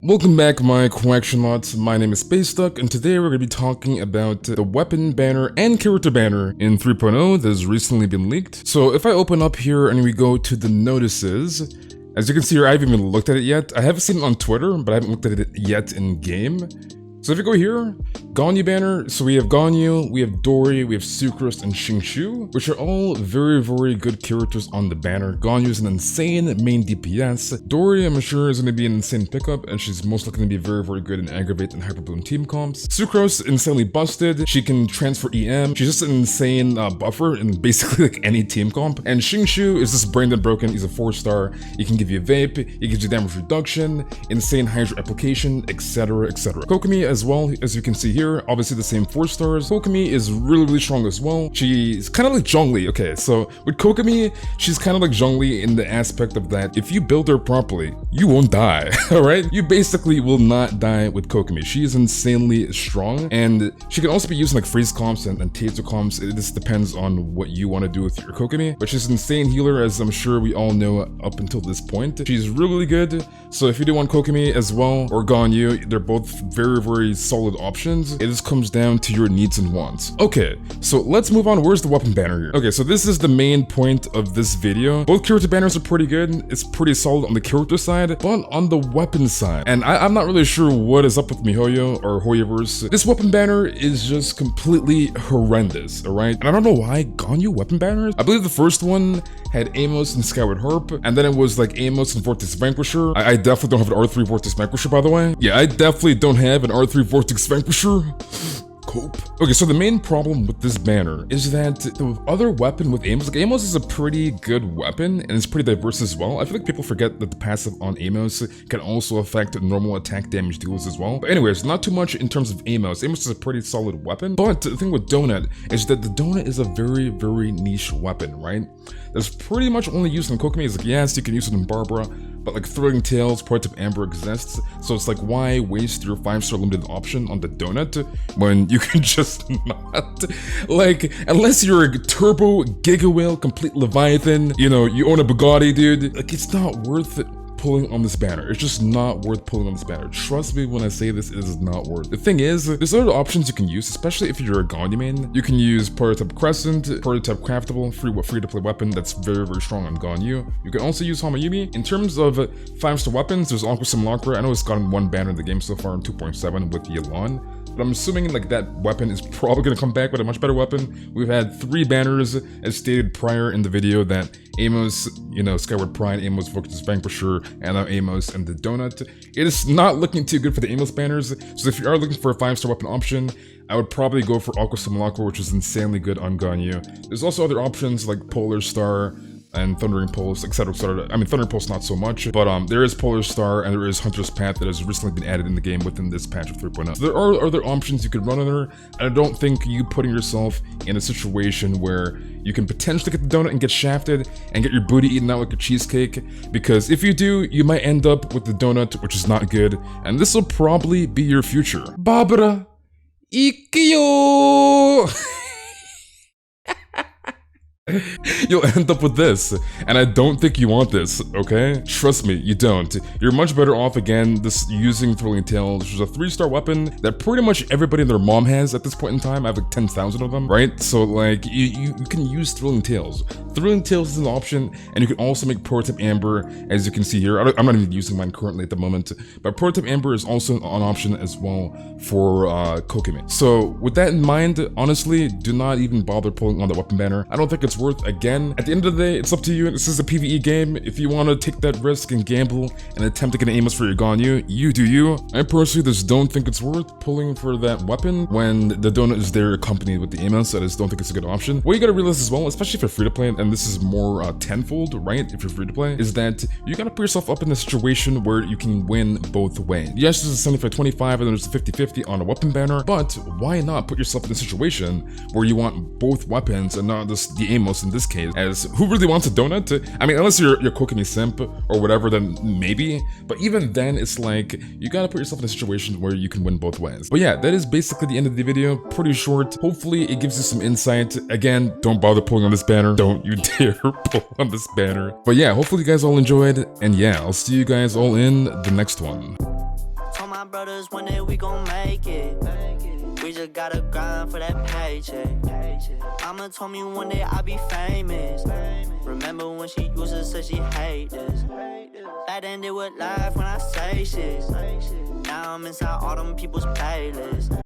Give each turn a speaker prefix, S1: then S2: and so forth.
S1: Welcome back, my collection lots. My name is Spaceduck, and today we're going to be talking about the weapon banner and character banner in 3.0 that has recently been leaked. So if I open up here and we go to the notices, as you can see here, I haven't even looked at it yet. I haven't seen it on Twitter, but I haven't looked at it yet in game. So if you go here, Ganyu banner, so we have Ganyu, we have Dori, we have Sucrose, and Xingqiu, which are all very, very good characters on the banner. Ganyu is an insane main DPS. Dori, I'm sure, is going to be an insane pickup, and she's most likely going to be very, very good in Aggravate and Hyper Bloom team comps. Sucrose, insanely busted. She can transfer EM. She's just an insane buffer in basically like any team comp. And Xingqiu is just brain dead broken. He's a 4-star. He can give you vape, he gives you damage reduction, insane Hydra application, etc, etc. Kokomi as well, as you can see here, obviously the same 4 stars. Kokomi is really, really strong as well. She's kind of like Zhongli. Okay, so with Kokomi, she's kind of like Zhongli in the aspect of that if you build her properly, you won't die, alright? You basically will not die with Kokomi. She is insanely strong, and she can also be used in like freeze comps and taser comps. It just depends on what you want to do with your Kokomi, but she's an insane healer, as I'm sure we all know up until this point. She's really, really good, so if you do want Kokomi as well, or Ganyu, they're both very, very solid options. It just comes down to your needs and wants. Okay, so let's move on. Where's the weapon banner here? Okay, so this is the main point of this video. Both character banners are pretty good. It's pretty solid on the character side, but on the weapon side, and I'm not really sure what is up with MiHoYo or Hoyoverse. This weapon banner is just completely horrendous, alright? And I don't know why Ganyu weapon banners. I believe the first one had Amos and Skyward Harp, and then it was like Amos and Vortex Vanquisher. I definitely don't have an R3 Vortex Vanquisher, by the way. Yeah, I definitely don't have an R3 Vortex Vanquisher. Cope. Okay, so the main problem with this banner is that the other weapon with Amos, like Amos is a pretty good weapon and it's pretty diverse as well. I feel like people forget that the passive on Amos can also affect normal attack damage deals as well. But anyways, not too much in terms of Amos. Amos is a pretty solid weapon, but the thing with Donut is that the Donut is a very, very niche weapon, right? That's pretty much only used in Kokomi. It's like, yes, you can use it in Barbara, but like Thrilling Tales, Prototype Amber exists, so it's like, why waste your 5-star limited option on the Donut when you can just not? Like, unless you're a Turbo Giga Whale, complete Leviathan, you know, you own a Bugatti, dude, like, it's not worth it. Pulling on this banner. It's just not worth pulling on this banner. Trust me when I say this, it is not worth. The thing is, there's other options you can use, especially if you're a Ganyu main. You can use Prototype Crescent, Prototype Craftable, free to play weapon that's very, very strong on Ganyu. You can also use Hamayumi. In terms of 5-star weapons, there's Aqua Simulacra. I know it's gotten 1 banner in the game so far in 2.7 with the Elan. But I'm assuming like that weapon is probably going to come back with a much better weapon. We've had 3 banners, as stated prior in the video, that Amos, you know, Skyward Pride, Amos, Vortex Vanquisher, and now Amos and the Donut. It is not looking too good for the Amos banners, so if you are looking for a 5-star weapon option, I would probably go for Aqua Simulacra, which is insanely good on Ganyu. There's also other options like Polar Star, and Thundering Pulse, etc, etc. I mean, Thundering Pulse not so much, but there is Polar Star and there is Hunter's Path that has recently been added in the game within this patch of 3.0. So there are other options you could run on her, and I don't think you putting yourself in a situation where you can potentially get the Donut and get shafted and get your booty eaten out like a cheesecake, because if you do, you might end up with the Donut, which is not good, and this will probably be your future. Barbara Ikyo! You'll end up with this, and I don't think you want this, okay? Trust me, you don't. You're much better off, again, just using Thrilling Tales, which is a 3-star weapon that pretty much everybody and their mom has at this point in time. I have like 10,000 of them, right? So like, you can use Thrilling Tales. Thrilling Tales is an option, and you can also make Prototype Amber, as you can see here. I'm not even using mine currently at the moment, but Prototype Amber is also an option as well for Kokomi. So with that in mind, honestly, do not even bother pulling on the weapon banner. I don't think it's worth. Again, at the end of the day, it's up to you. This is a PvE game. If you want to take that risk and gamble and attempt to get an Amos for your Ganyu, you do you. I personally just don't think it's worth pulling for that weapon when the Donut is there accompanied with the Amos. I just don't think it's a good option. What you gotta realize as well, especially if you're free to play, and this is more tenfold, right? If you're free to play, is that you gotta put yourself up in a situation where you can win both ways. Yes, there's a 75-25 and there's a 50-50 on a weapon banner, but why not put yourself in a situation where you want both weapons and not just the Amos in this case, as who really wants a Donut? I mean, unless you're Kokomi simp or whatever, then maybe, but even then, it's like, you gotta put yourself in a situation where you can win both ways. But yeah, that is basically the end of the video, pretty short. Hopefully it gives you some insight. Again, don't bother pulling on this banner. Don't you dare pull on this banner. But yeah, hopefully you guys all enjoyed, and yeah, I'll see you guys all in the next one.
S2: my brothers, one day we gon' make it. We just gotta grind for that paycheck. Mama told me one day I'll be famous. Remember when she used to say she hate this? Back then they would laugh when I say shit. Now I'm inside all them people's playlists.